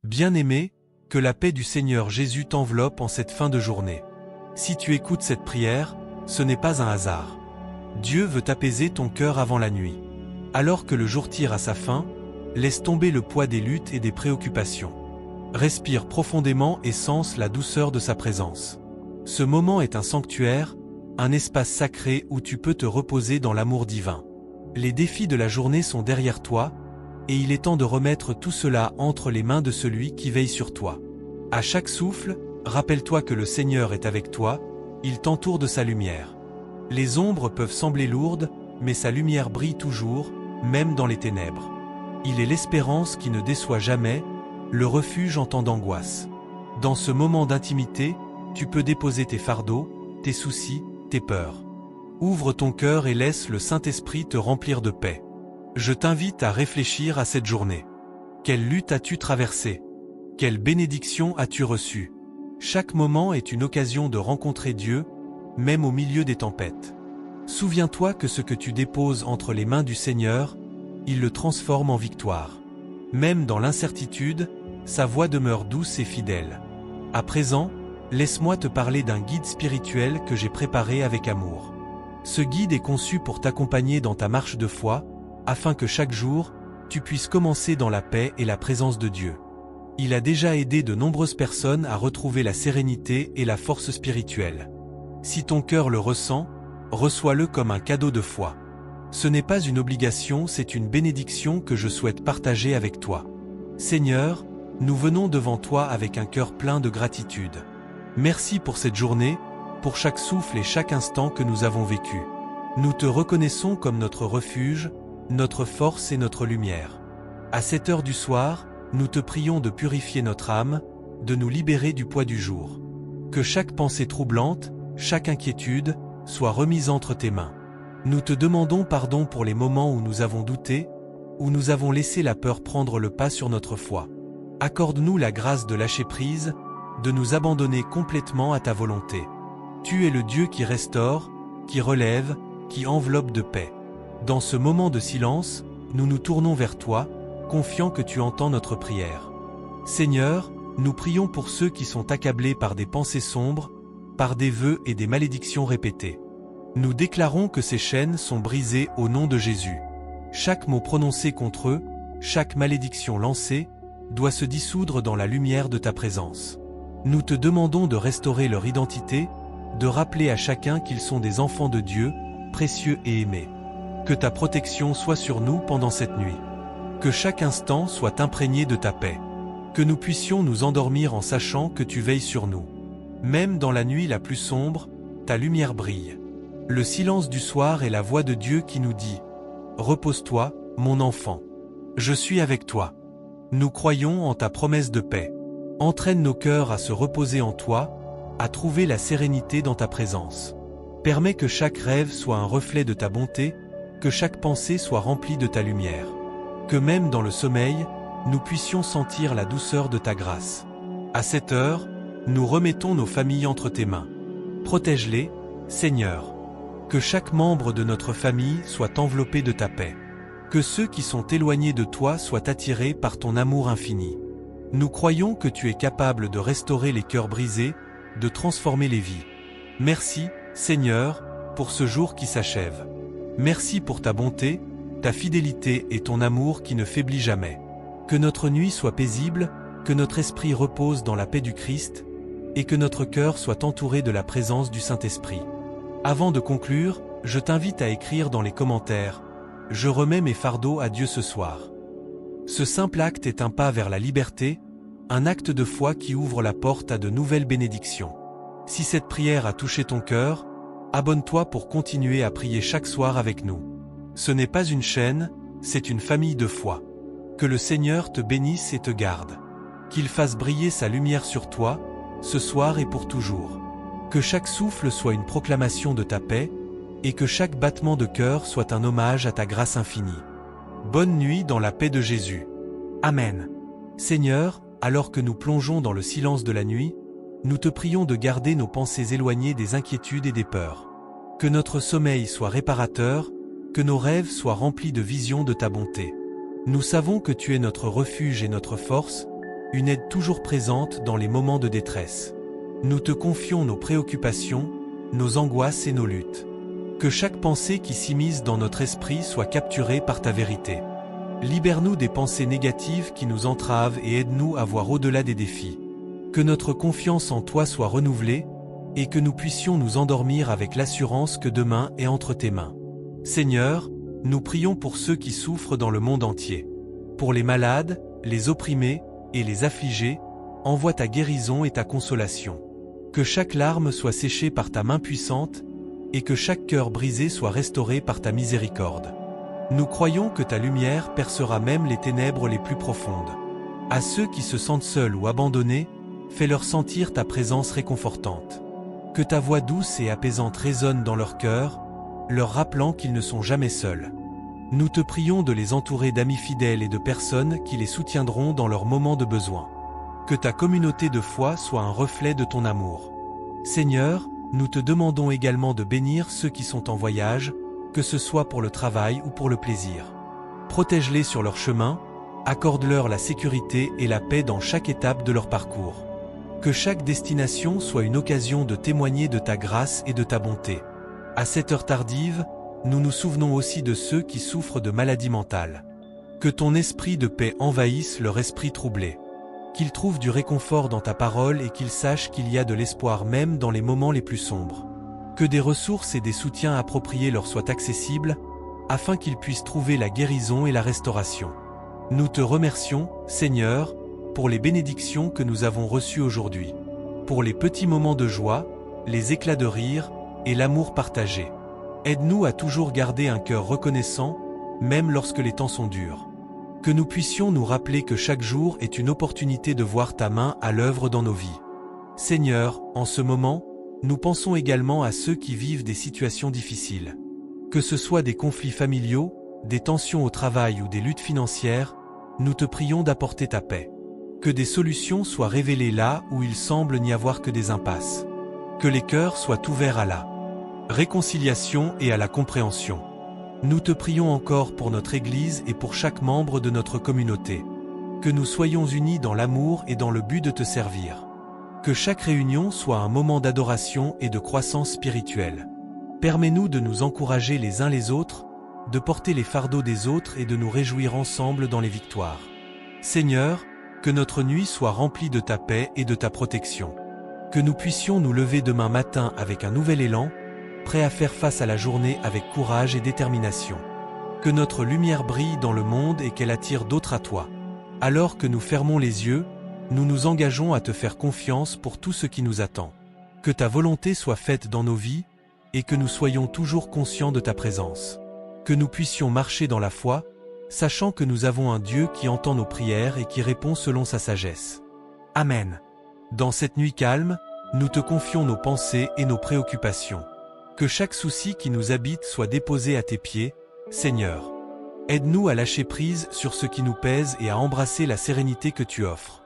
Bien-aimé, que la paix du Seigneur Jésus t'enveloppe en cette fin de journée. Si tu écoutes cette prière, ce n'est pas un hasard. Dieu veut apaiser ton cœur avant la nuit. Alors que le jour tire à sa fin, laisse tomber le poids des luttes et des préoccupations. Respire profondément et sens la douceur de sa présence. Ce moment est un sanctuaire, un espace sacré où tu peux te reposer dans l'amour divin. Les défis de la journée sont derrière toi, et il est temps de remettre tout cela entre les mains de celui qui veille sur toi. À chaque souffle, rappelle-toi que le Seigneur est avec toi, il t'entoure de sa lumière. Les ombres peuvent sembler lourdes, mais sa lumière brille toujours, même dans les ténèbres. Il est l'espérance qui ne déçoit jamais, le refuge en temps d'angoisse. Dans ce moment d'intimité, tu peux déposer tes fardeaux, tes soucis, tes peurs. Ouvre ton cœur et laisse le Saint-Esprit te remplir de paix. Je t'invite à réfléchir à cette journée. Quelle lutte as-tu traversée? Quelle bénédiction as-tu reçue? Chaque moment est une occasion de rencontrer Dieu, même au milieu des tempêtes. Souviens-toi que ce que tu déposes entre les mains du Seigneur, il le transforme en victoire. Même dans l'incertitude, sa voix demeure douce et fidèle. À présent, laisse-moi te parler d'un guide spirituel que j'ai préparé avec amour. Ce guide est conçu pour t'accompagner dans ta marche de foi, afin que chaque jour, tu puisses commencer dans la paix et la présence de Dieu. Il a déjà aidé de nombreuses personnes à retrouver la sérénité et la force spirituelle. Si ton cœur le ressent, reçois-le comme un cadeau de foi. Ce n'est pas une obligation, c'est une bénédiction que je souhaite partager avec toi. Seigneur, nous venons devant toi avec un cœur plein de gratitude. Merci pour cette journée, pour chaque souffle et chaque instant que nous avons vécu. Nous te reconnaissons comme notre refuge, notre force et notre lumière. À cette heure du soir, nous te prions de purifier notre âme, de nous libérer du poids du jour. Que chaque pensée troublante, chaque inquiétude, soit remise entre tes mains. Nous te demandons pardon pour les moments où nous avons douté, où nous avons laissé la peur prendre le pas sur notre foi. Accorde-nous la grâce de lâcher prise, de nous abandonner complètement à ta volonté. Tu es le Dieu qui restaure, qui relève, qui enveloppe de paix. Dans ce moment de silence, nous nous tournons vers toi, confiants que tu entends notre prière. Seigneur, nous prions pour ceux qui sont accablés par des pensées sombres, par des vœux et des malédictions répétées. Nous déclarons que ces chaînes sont brisées au nom de Jésus. Chaque mot prononcé contre eux, chaque malédiction lancée, doit se dissoudre dans la lumière de ta présence. Nous te demandons de restaurer leur identité, de rappeler à chacun qu'ils sont des enfants de Dieu, précieux et aimés. Que ta protection soit sur nous pendant cette nuit. Que chaque instant soit imprégné de ta paix. Que nous puissions nous endormir en sachant que tu veilles sur nous. Même dans la nuit la plus sombre, ta lumière brille. Le silence du soir est la voix de Dieu qui nous dit « Repose-toi, mon enfant. Je suis avec toi. » Nous croyons en ta promesse de paix. Entraîne nos cœurs à se reposer en toi, à trouver la sérénité dans ta présence. Permets que chaque rêve soit un reflet de ta bonté, que chaque pensée soit remplie de ta lumière. Que même dans le sommeil, nous puissions sentir la douceur de ta grâce. À cette heure, nous remettons nos familles entre tes mains. Protège-les, Seigneur. Que chaque membre de notre famille soit enveloppé de ta paix. Que ceux qui sont éloignés de toi soient attirés par ton amour infini. Nous croyons que tu es capable de restaurer les cœurs brisés, de transformer les vies. Merci, Seigneur, pour ce jour qui s'achève. Merci pour ta bonté, ta fidélité et ton amour qui ne faiblit jamais. Que notre nuit soit paisible, que notre esprit repose dans la paix du Christ, et que notre cœur soit entouré de la présence du Saint-Esprit. Avant de conclure, je t'invite à écrire dans les commentaires « Je remets mes fardeaux à Dieu ce soir ». Ce simple acte est un pas vers la liberté, un acte de foi qui ouvre la porte à de nouvelles bénédictions. Si cette prière a touché ton cœur, abonne-toi pour continuer à prier chaque soir avec nous. Ce n'est pas une chaîne, c'est une famille de foi. Que le Seigneur te bénisse et te garde. Qu'il fasse briller sa lumière sur toi, ce soir et pour toujours. Que chaque souffle soit une proclamation de ta paix, et que chaque battement de cœur soit un hommage à ta grâce infinie. Bonne nuit dans la paix de Jésus. Amen. Seigneur, alors que nous plongeons dans le silence de la nuit, nous te prions de garder nos pensées éloignées des inquiétudes et des peurs. Que notre sommeil soit réparateur, que nos rêves soient remplis de visions de ta bonté. Nous savons que tu es notre refuge et notre force, une aide toujours présente dans les moments de détresse. Nous te confions nos préoccupations, nos angoisses et nos luttes. Que chaque pensée qui s'immisce dans notre esprit soit capturée par ta vérité. Libère-nous des pensées négatives qui nous entravent et aide-nous à voir au-delà des défis. Que notre confiance en toi soit renouvelée, et que nous puissions nous endormir avec l'assurance que demain est entre tes mains. Seigneur, nous prions pour ceux qui souffrent dans le monde entier. Pour les malades, les opprimés et les affligés, envoie ta guérison et ta consolation. Que chaque larme soit séchée par ta main puissante, et que chaque cœur brisé soit restauré par ta miséricorde. Nous croyons que ta lumière percera même les ténèbres les plus profondes. À ceux qui se sentent seuls ou abandonnés, fais-leur sentir ta présence réconfortante. Que ta voix douce et apaisante résonne dans leur cœur, leur rappelant qu'ils ne sont jamais seuls. Nous te prions de les entourer d'amis fidèles et de personnes qui les soutiendront dans leurs moments de besoin. Que ta communauté de foi soit un reflet de ton amour. Seigneur, nous te demandons également de bénir ceux qui sont en voyage, que ce soit pour le travail ou pour le plaisir. Protège-les sur leur chemin, accorde-leur la sécurité et la paix dans chaque étape de leur parcours. Que chaque destination soit une occasion de témoigner de ta grâce et de ta bonté. À cette heure tardive, nous nous souvenons aussi de ceux qui souffrent de maladies mentales. Que ton esprit de paix envahisse leur esprit troublé. Qu'ils trouvent du réconfort dans ta parole et qu'ils sachent qu'il y a de l'espoir même dans les moments les plus sombres. Que des ressources et des soutiens appropriés leur soient accessibles, afin qu'ils puissent trouver la guérison et la restauration. Nous te remercions, Seigneur, pour les bénédictions que nous avons reçues aujourd'hui. Pour les petits moments de joie, les éclats de rire et l'amour partagé. Aide-nous à toujours garder un cœur reconnaissant, même lorsque les temps sont durs. Que nous puissions nous rappeler que chaque jour est une opportunité de voir ta main à l'œuvre dans nos vies. Seigneur, en ce moment, nous pensons également à ceux qui vivent des situations difficiles. Que ce soit des conflits familiaux, des tensions au travail ou des luttes financières, nous te prions d'apporter ta paix. Que des solutions soient révélées là où il semble n'y avoir que des impasses. Que les cœurs soient ouverts à la réconciliation et à la compréhension. Nous te prions encore pour notre Église et pour chaque membre de notre communauté. Que nous soyons unis dans l'amour et dans le but de te servir. Que chaque réunion soit un moment d'adoration et de croissance spirituelle. Permets-nous de nous encourager les uns les autres, de porter les fardeaux des autres et de nous réjouir ensemble dans les victoires. Seigneur, que notre nuit soit remplie de ta paix et de ta protection. Que nous puissions nous lever demain matin avec un nouvel élan, prêts à faire face à la journée avec courage et détermination. Que notre lumière brille dans le monde et qu'elle attire d'autres à toi. Alors que nous fermons les yeux, nous nous engageons à te faire confiance pour tout ce qui nous attend. Que ta volonté soit faite dans nos vies, et que nous soyons toujours conscients de ta présence. Que nous puissions marcher dans la foi, sachant que nous avons un Dieu qui entend nos prières et qui répond selon sa sagesse. Amen. Dans cette nuit calme, nous te confions nos pensées et nos préoccupations. Que chaque souci qui nous habite soit déposé à tes pieds, Seigneur. Aide-nous à lâcher prise sur ce qui nous pèse et à embrasser la sérénité que tu offres.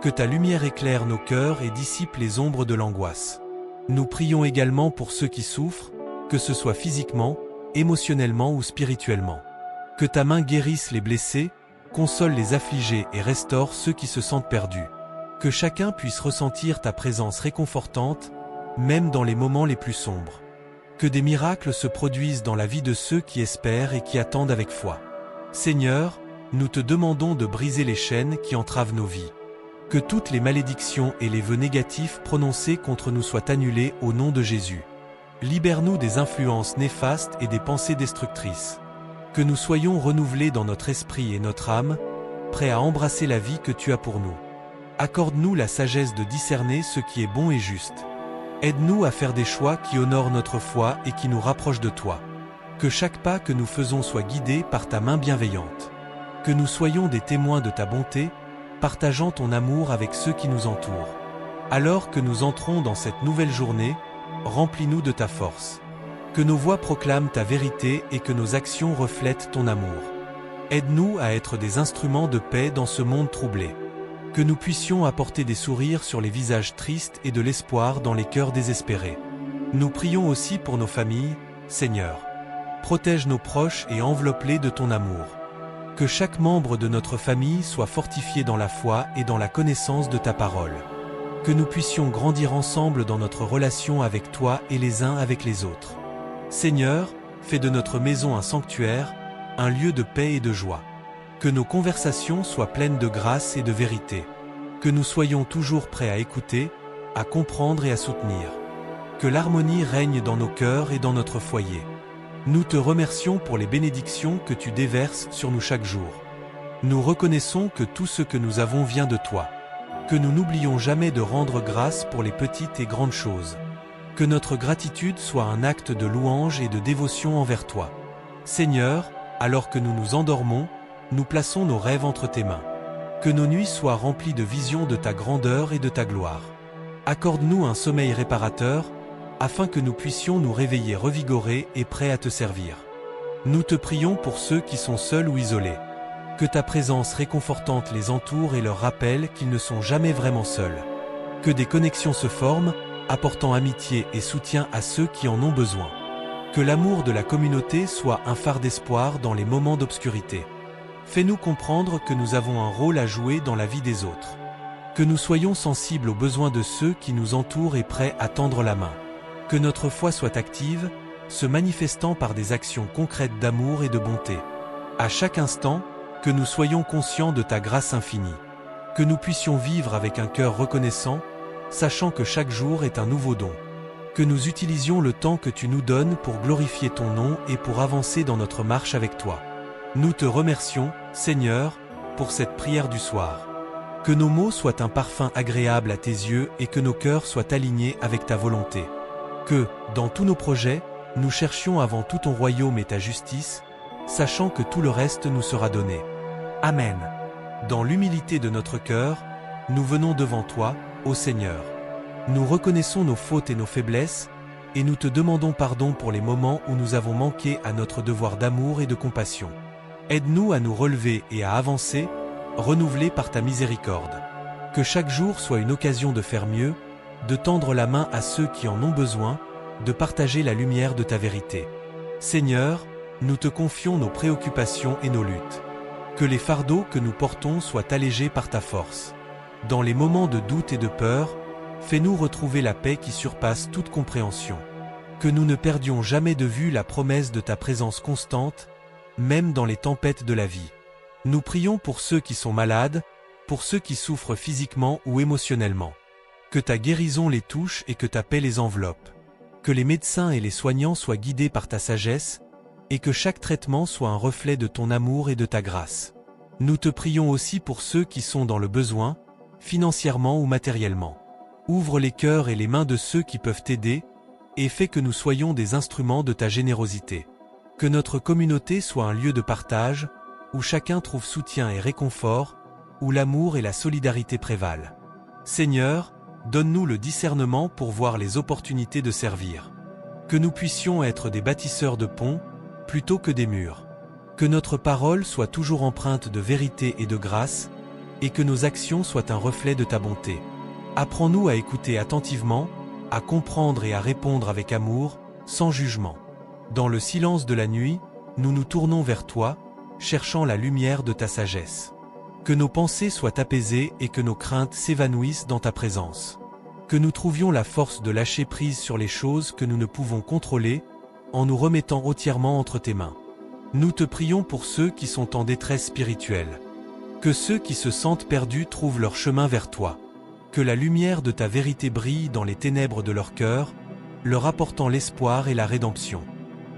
Que ta lumière éclaire nos cœurs et dissipe les ombres de l'angoisse. Nous prions également pour ceux qui souffrent, que ce soit physiquement, émotionnellement ou spirituellement. Que ta main guérisse les blessés, console les affligés et restaure ceux qui se sentent perdus. Que chacun puisse ressentir ta présence réconfortante, même dans les moments les plus sombres. Que des miracles se produisent dans la vie de ceux qui espèrent et qui attendent avec foi. Seigneur, nous te demandons de briser les chaînes qui entravent nos vies. Que toutes les malédictions et les vœux négatifs prononcés contre nous soient annulés au nom de Jésus. Libère-nous des influences néfastes et des pensées destructrices. Que nous soyons renouvelés dans notre esprit et notre âme, prêts à embrasser la vie que tu as pour nous. Accorde-nous la sagesse de discerner ce qui est bon et juste. Aide-nous à faire des choix qui honorent notre foi et qui nous rapprochent de toi. Que chaque pas que nous faisons soit guidé par ta main bienveillante. Que nous soyons des témoins de ta bonté, partageant ton amour avec ceux qui nous entourent. Alors que nous entrons dans cette nouvelle journée, remplis-nous de ta force. Que nos voix proclament ta vérité et que nos actions reflètent ton amour. Aide-nous à être des instruments de paix dans ce monde troublé. Que nous puissions apporter des sourires sur les visages tristes et de l'espoir dans les cœurs désespérés. Nous prions aussi pour nos familles, Seigneur. Protège nos proches et enveloppe-les de ton amour. Que chaque membre de notre famille soit fortifié dans la foi et dans la connaissance de ta parole. Que nous puissions grandir ensemble dans notre relation avec toi et les uns avec les autres. Seigneur, fais de notre maison un sanctuaire, un lieu de paix et de joie. Que nos conversations soient pleines de grâce et de vérité. Que nous soyons toujours prêts à écouter, à comprendre et à soutenir. Que l'harmonie règne dans nos cœurs et dans notre foyer. Nous te remercions pour les bénédictions que tu déverses sur nous chaque jour. Nous reconnaissons que tout ce que nous avons vient de toi. Que nous n'oublions jamais de rendre grâce pour les petites et grandes choses. Que notre gratitude soit un acte de louange et de dévotion envers toi. Seigneur, alors que nous nous endormons, nous plaçons nos rêves entre tes mains. Que nos nuits soient remplies de visions de ta grandeur et de ta gloire. Accorde-nous un sommeil réparateur, afin que nous puissions nous réveiller revigorés et prêts à te servir. Nous te prions pour ceux qui sont seuls ou isolés. Que ta présence réconfortante les entoure et leur rappelle qu'ils ne sont jamais vraiment seuls. Que des connexions se forment, apportant amitié et soutien à ceux qui en ont besoin. Que l'amour de la communauté soit un phare d'espoir dans les moments d'obscurité. Fais-nous comprendre que nous avons un rôle à jouer dans la vie des autres. Que nous soyons sensibles aux besoins de ceux qui nous entourent et prêts à tendre la main. Que notre foi soit active, se manifestant par des actions concrètes d'amour et de bonté. À chaque instant, que nous soyons conscients de ta grâce infinie. Que nous puissions vivre avec un cœur reconnaissant, sachant que chaque jour est un nouveau don. Que nous utilisions le temps que tu nous donnes pour glorifier ton nom et pour avancer dans notre marche avec toi. Nous te remercions, Seigneur, pour cette prière du soir. Que nos mots soient un parfum agréable à tes yeux et que nos cœurs soient alignés avec ta volonté. Que, dans tous nos projets, nous cherchions avant tout ton royaume et ta justice, sachant que tout le reste nous sera donné. Amen. Dans l'humilité de notre cœur, nous venons devant toi, ô Seigneur. Nous reconnaissons nos fautes et nos faiblesses, et nous te demandons pardon pour les moments où nous avons manqué à notre devoir d'amour et de compassion. Aide-nous à nous relever et à avancer, renouvelés par ta miséricorde. Que chaque jour soit une occasion de faire mieux, de tendre la main à ceux qui en ont besoin, de partager la lumière de ta vérité. Seigneur, nous te confions nos préoccupations et nos luttes. Que les fardeaux que nous portons soient allégés par ta force. Dans les moments de doute et de peur, fais-nous retrouver la paix qui surpasse toute compréhension. Que nous ne perdions jamais de vue la promesse de ta présence constante, même dans les tempêtes de la vie. Nous prions pour ceux qui sont malades, pour ceux qui souffrent physiquement ou émotionnellement. Que ta guérison les touche et que ta paix les enveloppe. Que les médecins et les soignants soient guidés par ta sagesse, et que chaque traitement soit un reflet de ton amour et de ta grâce. Nous te prions aussi pour ceux qui sont dans le besoin, financièrement ou matériellement. Ouvre les cœurs et les mains de ceux qui peuvent t'aider, et fais que nous soyons des instruments de ta générosité. Que notre communauté soit un lieu de partage, où chacun trouve soutien et réconfort, où l'amour et la solidarité prévalent. Seigneur, donne-nous le discernement pour voir les opportunités de servir. Que nous puissions être des bâtisseurs de ponts, plutôt que des murs. Que notre parole soit toujours empreinte de vérité et de grâce, et que nos actions soient un reflet de ta bonté. Apprends-nous à écouter attentivement, à comprendre et à répondre avec amour, sans jugement. Dans le silence de la nuit, nous nous tournons vers toi, cherchant la lumière de ta sagesse. Que nos pensées soient apaisées et que nos craintes s'évanouissent dans ta présence. Que nous trouvions la force de lâcher prise sur les choses que nous ne pouvons contrôler, en nous remettant entièrement entre tes mains. Nous te prions pour ceux qui sont en détresse spirituelle. Que ceux qui se sentent perdus trouvent leur chemin vers toi. Que la lumière de ta vérité brille dans les ténèbres de leur cœur, leur apportant l'espoir et la rédemption.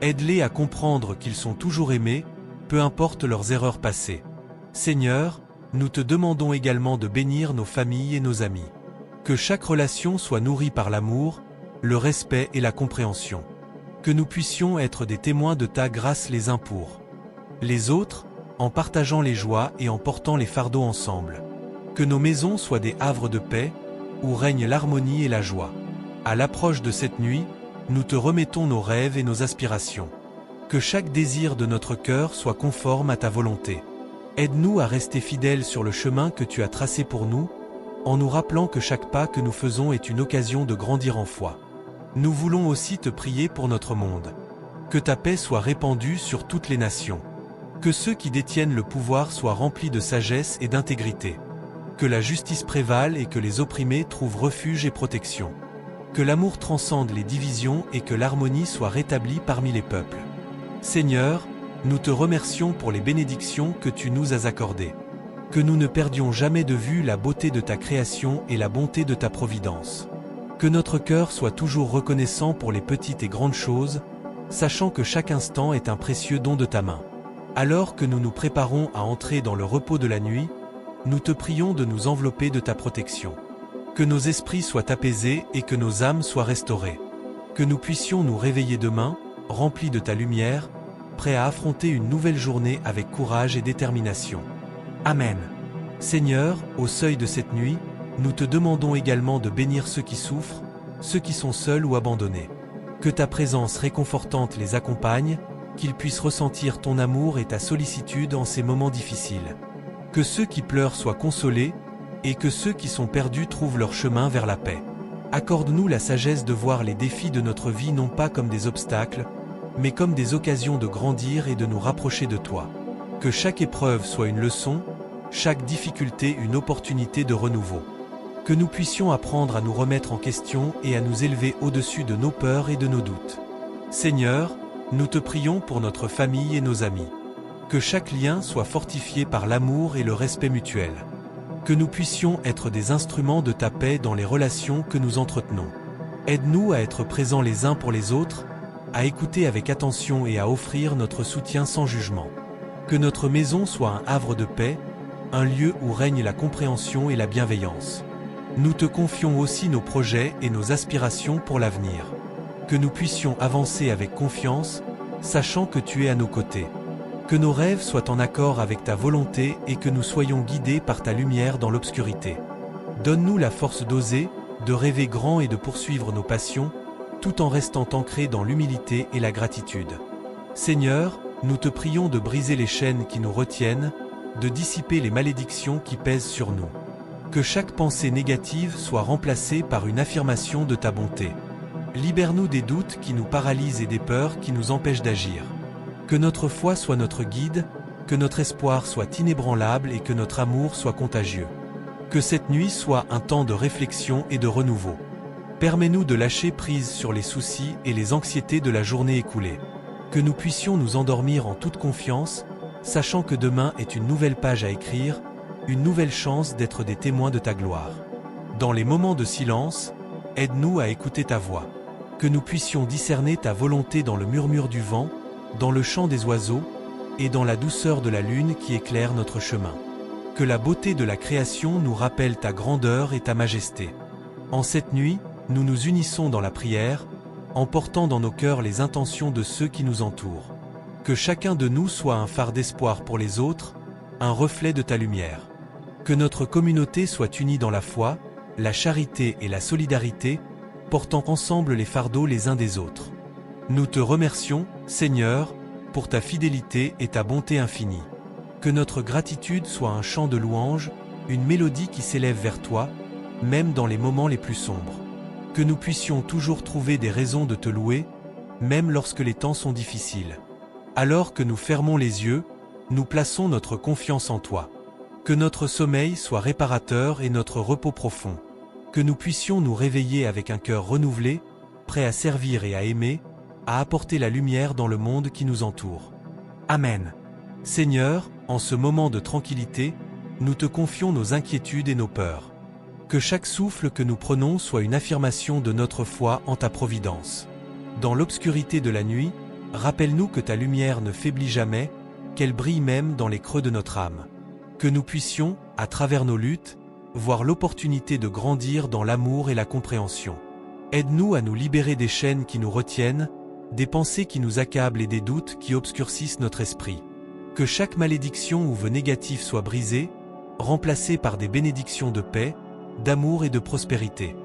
Aide-les à comprendre qu'ils sont toujours aimés, peu importe leurs erreurs passées. Seigneur, nous te demandons également de bénir nos familles et nos amis. Que chaque relation soit nourrie par l'amour, le respect et la compréhension. Que nous puissions être des témoins de ta grâce les uns pour les autres, en partageant les joies et en portant les fardeaux ensemble. Que nos maisons soient des havres de paix, où règne l'harmonie et la joie. À l'approche de cette nuit, nous te remettons nos rêves et nos aspirations. Que chaque désir de notre cœur soit conforme à ta volonté. Aide-nous à rester fidèles sur le chemin que tu as tracé pour nous, en nous rappelant que chaque pas que nous faisons est une occasion de grandir en foi. Nous voulons aussi te prier pour notre monde. Que ta paix soit répandue sur toutes les nations. Que ceux qui détiennent le pouvoir soient remplis de sagesse et d'intégrité. Que la justice prévale et que les opprimés trouvent refuge et protection. Que l'amour transcende les divisions et que l'harmonie soit rétablie parmi les peuples. Seigneur, nous te remercions pour les bénédictions que tu nous as accordées. Que nous ne perdions jamais de vue la beauté de ta création et la bonté de ta providence. Que notre cœur soit toujours reconnaissant pour les petites et grandes choses, sachant que chaque instant est un précieux don de ta main. Alors que nous nous préparons à entrer dans le repos de la nuit, nous te prions de nous envelopper de ta protection. Que nos esprits soient apaisés et que nos âmes soient restaurées. Que nous puissions nous réveiller demain, remplis de ta lumière, prêts à affronter une nouvelle journée avec courage et détermination. Amen. Seigneur, au seuil de cette nuit, nous te demandons également de bénir ceux qui souffrent, ceux qui sont seuls ou abandonnés. Que ta présence réconfortante les accompagne, qu'ils puissent ressentir ton amour et ta sollicitude en ces moments difficiles. Que ceux qui pleurent soient consolés, et que ceux qui sont perdus trouvent leur chemin vers la paix. Accorde-nous la sagesse de voir les défis de notre vie non pas comme des obstacles, mais comme des occasions de grandir et de nous rapprocher de toi. Que chaque épreuve soit une leçon, chaque difficulté une opportunité de renouveau. Que nous puissions apprendre à nous remettre en question et à nous élever au-dessus de nos peurs et de nos doutes. Seigneur, nous te prions pour notre famille et nos amis. Que chaque lien soit fortifié par l'amour et le respect mutuel. Que nous puissions être des instruments de ta paix dans les relations que nous entretenons. Aide-nous à être présents les uns pour les autres, à écouter avec attention et à offrir notre soutien sans jugement. Que notre maison soit un havre de paix, un lieu où règne la compréhension et la bienveillance. Nous te confions aussi nos projets et nos aspirations pour l'avenir. Que nous puissions avancer avec confiance, sachant que tu es à nos côtés. Que nos rêves soient en accord avec ta volonté et que nous soyons guidés par ta lumière dans l'obscurité. Donne-nous la force d'oser, de rêver grand et de poursuivre nos passions, tout en restant ancrés dans l'humilité et la gratitude. Seigneur, nous te prions de briser les chaînes qui nous retiennent, de dissiper les malédictions qui pèsent sur nous. Que chaque pensée négative soit remplacée par une affirmation de ta bonté. Libère-nous des doutes qui nous paralysent et des peurs qui nous empêchent d'agir. Que notre foi soit notre guide, que notre espoir soit inébranlable et que notre amour soit contagieux. Que cette nuit soit un temps de réflexion et de renouveau. Permets-nous de lâcher prise sur les soucis et les anxiétés de la journée écoulée. Que nous puissions nous endormir en toute confiance, sachant que demain est une nouvelle page à écrire, une nouvelle chance d'être des témoins de ta gloire. Dans les moments de silence, aide-nous à écouter ta voix. Que nous puissions discerner ta volonté dans le murmure du vent, dans le chant des oiseaux, et dans la douceur de la lune qui éclaire notre chemin. Que la beauté de la création nous rappelle ta grandeur et ta majesté. En cette nuit, nous nous unissons dans la prière, en portant dans nos cœurs les intentions de ceux qui nous entourent. Que chacun de nous soit un phare d'espoir pour les autres, un reflet de ta lumière. Que notre communauté soit unie dans la foi, la charité et la solidarité, portant ensemble les fardeaux les uns des autres. Nous te remercions, Seigneur, pour ta fidélité et ta bonté infinie. Que notre gratitude soit un chant de louange, une mélodie qui s'élève vers toi, même dans les moments les plus sombres. Que nous puissions toujours trouver des raisons de te louer, même lorsque les temps sont difficiles. Alors que nous fermons les yeux, nous plaçons notre confiance en toi. Que notre sommeil soit réparateur et notre repos profond. Que nous puissions nous réveiller avec un cœur renouvelé, prêt à servir et à aimer, à apporter la lumière dans le monde qui nous entoure. Amen. Seigneur, en ce moment de tranquillité, nous te confions nos inquiétudes et nos peurs. Que chaque souffle que nous prenons soit une affirmation de notre foi en ta providence. Dans l'obscurité de la nuit, rappelle-nous que ta lumière ne faiblit jamais, qu'elle brille même dans les creux de notre âme. Que nous puissions, à travers nos luttes, voir l'opportunité de grandir dans l'amour et la compréhension. Aide-nous à nous libérer des chaînes qui nous retiennent, des pensées qui nous accablent et des doutes qui obscurcissent notre esprit. Que chaque malédiction ou vœu négatif soit brisé, remplacé par des bénédictions de paix, d'amour et de prospérité.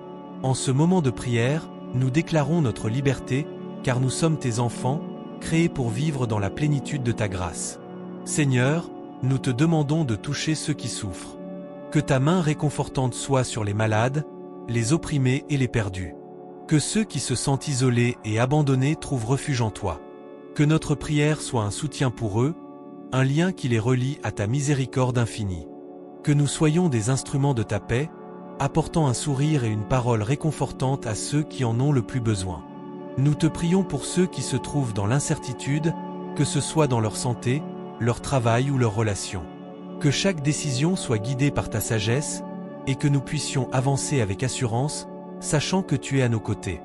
En ce moment de prière, nous déclarons notre liberté, car nous sommes tes enfants, créés pour vivre dans la plénitude de ta grâce. Seigneur, nous te demandons de toucher ceux qui souffrent. Que ta main réconfortante soit sur les malades, les opprimés et les perdus. Que ceux qui se sentent isolés et abandonnés trouvent refuge en toi. Que notre prière soit un soutien pour eux, un lien qui les relie à ta miséricorde infinie. Que nous soyons des instruments de ta paix, apportant un sourire et une parole réconfortante à ceux qui en ont le plus besoin. Nous te prions pour ceux qui se trouvent dans l'incertitude, que ce soit dans leur santé, leur travail ou leurs relations. Que chaque décision soit guidée par ta sagesse, et que nous puissions avancer avec assurance, sachant que tu es à nos côtés.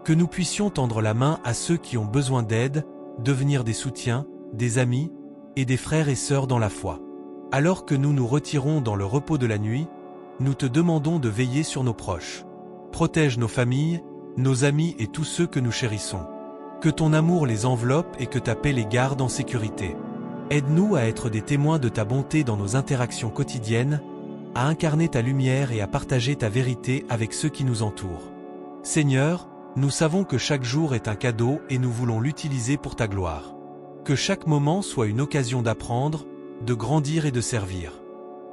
Que nous puissions tendre la main à ceux qui ont besoin d'aide, devenir des soutiens, des amis, et des frères et sœurs dans la foi. Alors que nous nous retirons dans le repos de la nuit, nous te demandons de veiller sur nos proches. Protège nos familles, nos amis et tous ceux que nous chérissons. Que ton amour les enveloppe et que ta paix les garde en sécurité. Aide-nous à être des témoins de ta bonté dans nos interactions quotidiennes, à incarner ta lumière et à partager ta vérité avec ceux qui nous entourent. Seigneur, nous savons que chaque jour est un cadeau et nous voulons l'utiliser pour ta gloire. Que chaque moment soit une occasion d'apprendre, de grandir et de servir.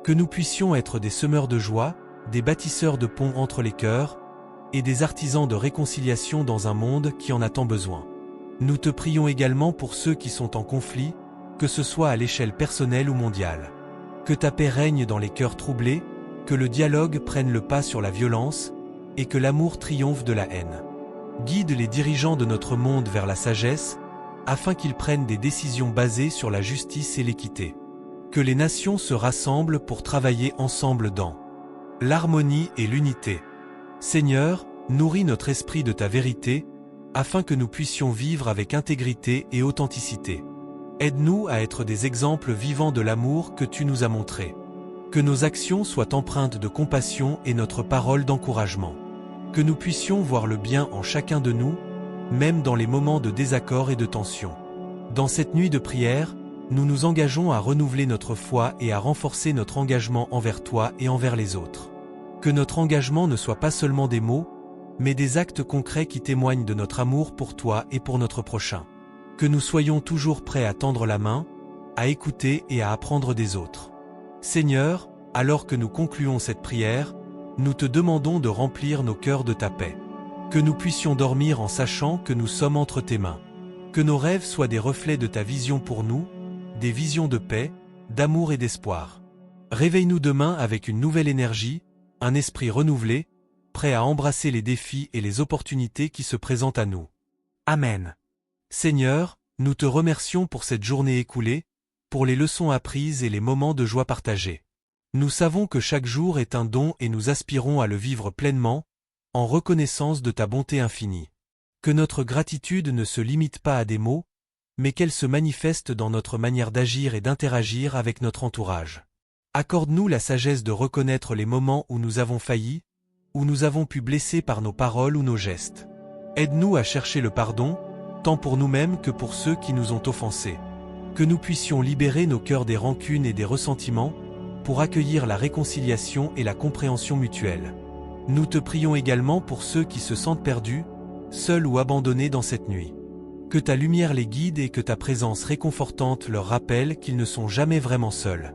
Que nous puissions être des semeurs de joie, des bâtisseurs de ponts entre les cœurs, et des artisans de réconciliation dans un monde qui en a tant besoin. Nous te prions également pour ceux qui sont en conflit, que ce soit à l'échelle personnelle ou mondiale. Que ta paix règne dans les cœurs troublés, que le dialogue prenne le pas sur la violence, et que l'amour triomphe de la haine. Guide les dirigeants de notre monde vers la sagesse, afin qu'ils prennent des décisions basées sur la justice et l'équité. Que les nations se rassemblent pour travailler ensemble dans l'harmonie et l'unité. Seigneur, nourris notre esprit de ta vérité, afin que nous puissions vivre avec intégrité et authenticité. Aide-nous à être des exemples vivants de l'amour que tu nous as montré. Que nos actions soient empreintes de compassion et notre parole d'encouragement. Que nous puissions voir le bien en chacun de nous, même dans les moments de désaccord et de tension. Dans cette nuit de prière, nous nous engageons à renouveler notre foi et à renforcer notre engagement envers toi et envers les autres. Que notre engagement ne soit pas seulement des mots, mais des actes concrets qui témoignent de notre amour pour toi et pour notre prochain. Que nous soyons toujours prêts à tendre la main, à écouter et à apprendre des autres. Seigneur, alors que nous concluons cette prière, nous te demandons de remplir nos cœurs de ta paix. Que nous puissions dormir en sachant que nous sommes entre tes mains. Que nos rêves soient des reflets de ta vision pour nous, des visions de paix, d'amour et d'espoir. Réveille-nous demain avec une nouvelle énergie, un esprit renouvelé, prêt à embrasser les défis et les opportunités qui se présentent à nous. Amen. Seigneur, nous te remercions pour cette journée écoulée, pour les leçons apprises et les moments de joie partagés. Nous savons que chaque jour est un don et nous aspirons à le vivre pleinement, en reconnaissance de ta bonté infinie. Que notre gratitude ne se limite pas à des mots, mais qu'elle se manifeste dans notre manière d'agir et d'interagir avec notre entourage. Accorde-nous la sagesse de reconnaître les moments où nous avons failli, où nous avons pu blesser par nos paroles ou nos gestes. Aide-nous à chercher le pardon, tant pour nous-mêmes que pour ceux qui nous ont offensés. Que nous puissions libérer nos cœurs des rancunes et des ressentiments, pour accueillir la réconciliation et la compréhension mutuelle. Nous te prions également pour ceux qui se sentent perdus, seuls ou abandonnés dans cette nuit. Que ta lumière les guide et que ta présence réconfortante leur rappelle qu'ils ne sont jamais vraiment seuls.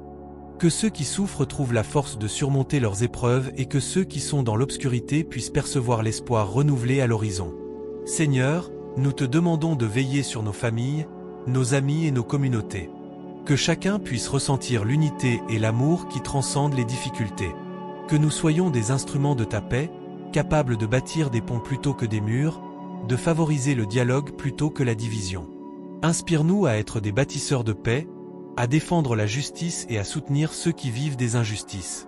Que ceux qui souffrent trouvent la force de surmonter leurs épreuves et que ceux qui sont dans l'obscurité puissent percevoir l'espoir renouvelé à l'horizon. Seigneur, nous te demandons de veiller sur nos familles, nos amis et nos communautés. Que chacun puisse ressentir l'unité et l'amour qui transcendent les difficultés. Que nous soyons des instruments de ta paix, capables de bâtir des ponts plutôt que des murs, de favoriser le dialogue plutôt que la division. Inspire-nous à être des bâtisseurs de paix, à défendre la justice et à soutenir ceux qui vivent des injustices.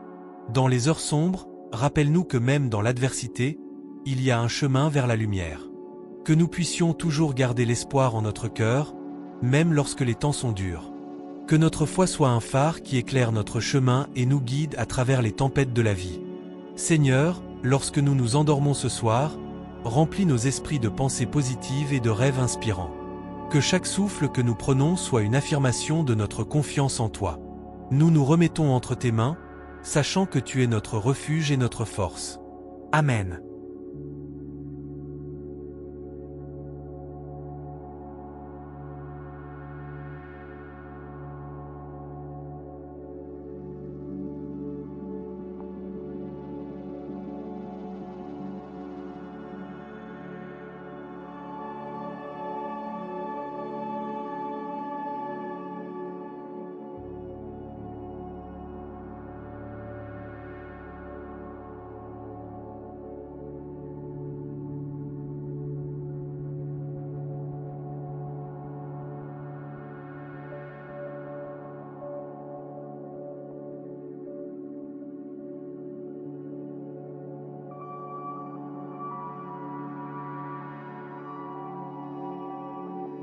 Dans les heures sombres, rappelle-nous que même dans l'adversité, il y a un chemin vers la lumière. Que nous puissions toujours garder l'espoir en notre cœur, même lorsque les temps sont durs. Que notre foi soit un phare qui éclaire notre chemin et nous guide à travers les tempêtes de la vie. Seigneur, lorsque nous nous endormons ce soir, remplis nos esprits de pensées positives et de rêves inspirants. Que chaque souffle que nous prenons soit une affirmation de notre confiance en toi. Nous nous remettons entre tes mains, sachant que tu es notre refuge et notre force. Amen.